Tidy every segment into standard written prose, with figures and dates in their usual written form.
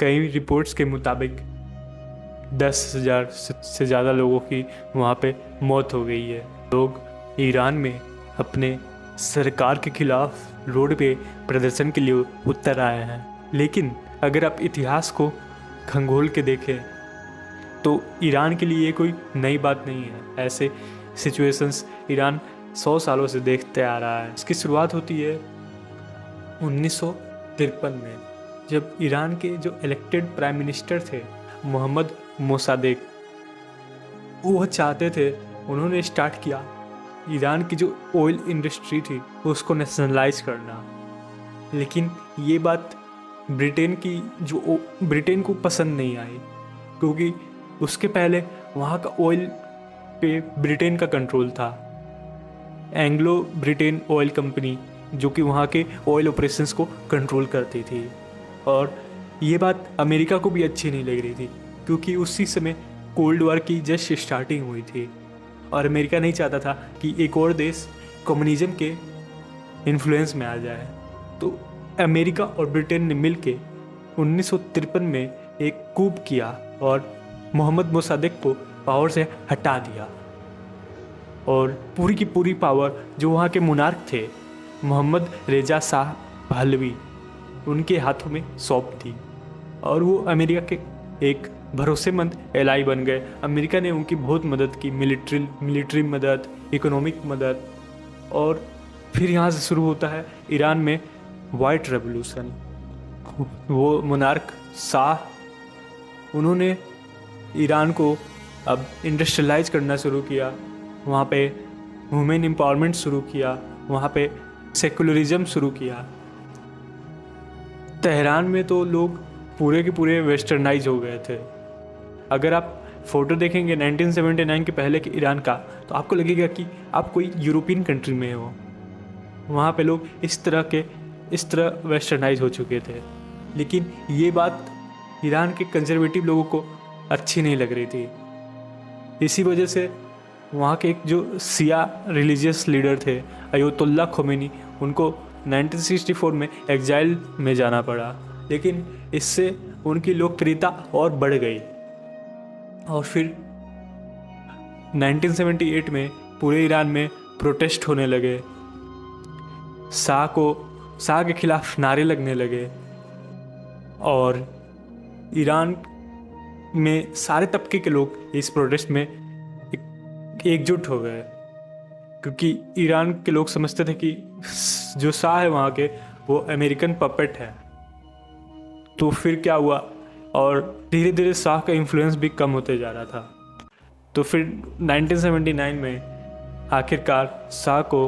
कई रिपोर्ट्स के मुताबिक 10,000 से ज़्यादा लोगों की वहाँ पे मौत हो गई है। लोग ईरान में अपने सरकार के खिलाफ रोड पे प्रदर्शन के लिए उतर आए हैं। लेकिन अगर आप इतिहास को खंगोल के देखें तो ईरान के लिए ये कोई नई बात नहीं है। ऐसे सिचुएशंस ईरान 100 सालों से देखते आ रहा है। इसकी शुरुआत होती है 1953 में, जब ईरान के जो इलेक्टेड प्राइम मिनिस्टर थे मोहम्मद मोसादेक, वो चाहते थे, उन्होंने स्टार्ट किया ईरान की जो ऑयल इंडस्ट्री थी उसको नेशनलाइज करना। लेकिन ये बात ब्रिटेन को पसंद नहीं आई, क्योंकि उसके पहले वहाँ का ऑयल पे ब्रिटेन का कंट्रोल था। एंग्लो ब्रिटेन ऑयल कंपनी जो कि वहाँ के ऑयल ऑपरेशंस को कंट्रोल करती थी। और ये बात अमेरिका को भी अच्छी नहीं लग रही थी, क्योंकि उसी समय कोल्ड वॉर की जस्ट स्टार्टिंग हुई थी और अमेरिका नहीं चाहता था कि एक और देश कम्युनिज्म के इन्फ्लुएंस में आ जाए। तो अमेरिका और ब्रिटेन ने मिलके 1953 में एक कूप किया और मोहम्मद मोसादेक को पावर से हटा दिया और पूरी की पूरी पावर जो वहाँ के मुनार्क थे मोहम्मद रेजा शाह पहलवी, उनके हाथों में सौंप दी और वो अमेरिका के एक भरोसेमंद एलाई बन गए। अमेरिका ने उनकी बहुत मदद की, मिलिट्री मदद, इकोनॉमिक मदद। और फिर यहाँ से शुरू होता है ईरान में वाइट रेवोल्यूशन। वो मोनार्क शाह, उन्होंने ईरान को अब इंडस्ट्रियलाइज करना शुरू किया, वहाँ पे वुमेन एम्पावरमेंट शुरू किया, वहाँ पे सेकुलरिज्म शुरू किया। तेहरान में तो लोग पूरे के पूरे वेस्टर्नाइज हो गए थे। अगर आप फ़ोटो देखेंगे 1979 के पहले के ईरान का, तो आपको लगेगा कि आप कोई यूरोपियन कंट्री में हो। वहाँ पे लोग इस तरह वेस्टर्नाइज हो चुके थे। लेकिन ये बात ईरान के कंजर्वेटिव लोगों को अच्छी नहीं लग रही थी। इसी वजह से वहाँ के एक जो शिया रिलीजियस लीडर थे अयतुल्ला खोमेनी, उनको 1964 में एग्जाइल में जाना पड़ा। लेकिन इससे उनकी लोकप्रियता और बढ़ गई और फिर 1978 में पूरे ईरान में प्रोटेस्ट होने लगे, शाह के खिलाफ नारे लगने लगे और ईरान में सारे तबके के लोग इस प्रोटेस्ट में एकजुट हो गए, क्योंकि ईरान के लोग समझते थे कि जो शाह है वहाँ के, वो अमेरिकन पपेट है। तो फिर क्या हुआ, और धीरे धीरे शाह का इन्फ्लुएंस भी कम होते जा रहा था। तो फिर 1979 में आखिरकार शाह को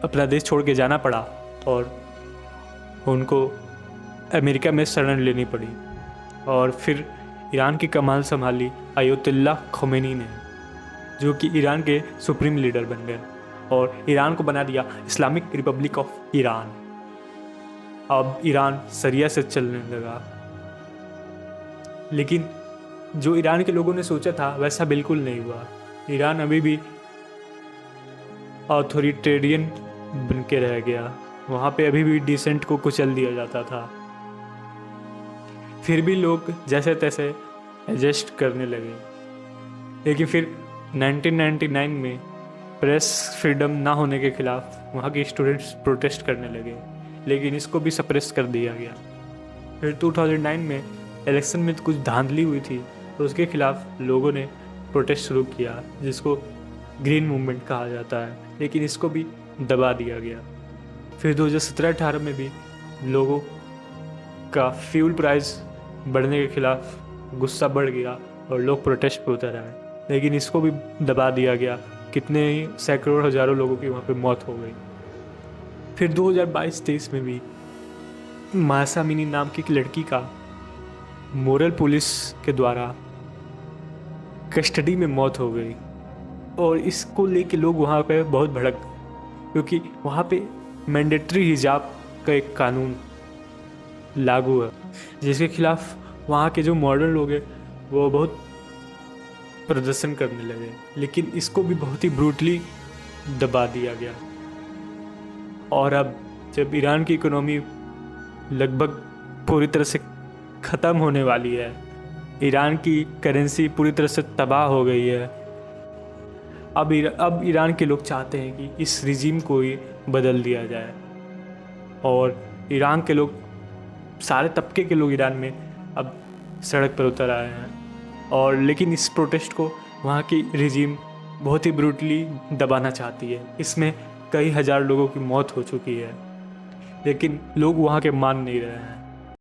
अपना देश छोड़ के जाना पड़ा और उनको अमेरिका में शरण लेनी पड़ी। और फिर ईरान की कमान संभाली अयतुल्ला खोमेनी ने, जो कि ईरान के सुप्रीम लीडर बन गए और ईरान को बना दिया इस्लामिक रिपब्लिक ऑफ ईरान। अब ईरान शरिया से चलने लगा। लेकिन जो ईरान के लोगों ने सोचा था वैसा बिल्कुल नहीं हुआ। ईरान अभी भी ऑथोरिटेरियन बन के रह गया। वहाँ पे अभी भी डिसेंट को कुचल दिया जाता था। फिर भी लोग जैसे तैसे एडजस्ट करने लगे। लेकिन फिर 1999 में प्रेस फ्रीडम ना होने के खिलाफ वहाँ के स्टूडेंट्स प्रोटेस्ट करने लगे, लेकिन इसको भी सप्रेस कर दिया गया। फिर 2009 में इलेक्शन में कुछ धांधली हुई थी, तो उसके खिलाफ लोगों ने प्रोटेस्ट शुरू किया, जिसको ग्रीन मूवमेंट कहा जाता है, लेकिन इसको भी दबा दिया गया। फिर 2017-18 में भी लोगों का फ्यूल प्राइस बढ़ने के खिलाफ गुस्सा बढ़ गया और लोग प्रोटेस्ट पे उतर आए, लेकिन इसको भी दबा दिया गया। कितने ही सैकड़ों हज़ारों लोगों की वहाँ पे मौत हो गई। फिर 2022-23 में भी मासा अमीनी नाम की एक लड़की का मोरल पुलिस के द्वारा कस्टडी में मौत हो गई और इसको लेके लोग वहाँ पे बहुत भड़क गए, क्योंकि वहाँ पे मैंडेटरी हिजाब का एक कानून लागू है, जिसके खिलाफ वहाँ के जो मॉडर्न लोग हैं वो बहुत प्रदर्शन करने लगे। लेकिन इसको भी बहुत ही ब्रूटली दबा दिया गया। और अब जब ईरान की इकोनॉमी लगभग पूरी तरह से ख़त्म होने वाली है। ईरान की करेंसी पूरी तरह से तबाह हो गई है। अब ईरान के लोग चाहते हैं कि इस रिजीम को ही बदल दिया जाए, और ईरान के लोग, सारे तबके के लोग ईरान में अब सड़क पर उतर आए हैं। और लेकिन इस प्रोटेस्ट को वहाँ की रिजीम बहुत ही ब्रूटली दबाना चाहती है। इसमें कई हज़ार लोगों की मौत हो चुकी है, लेकिन लोग वहाँ के मान नहीं रहे हैं।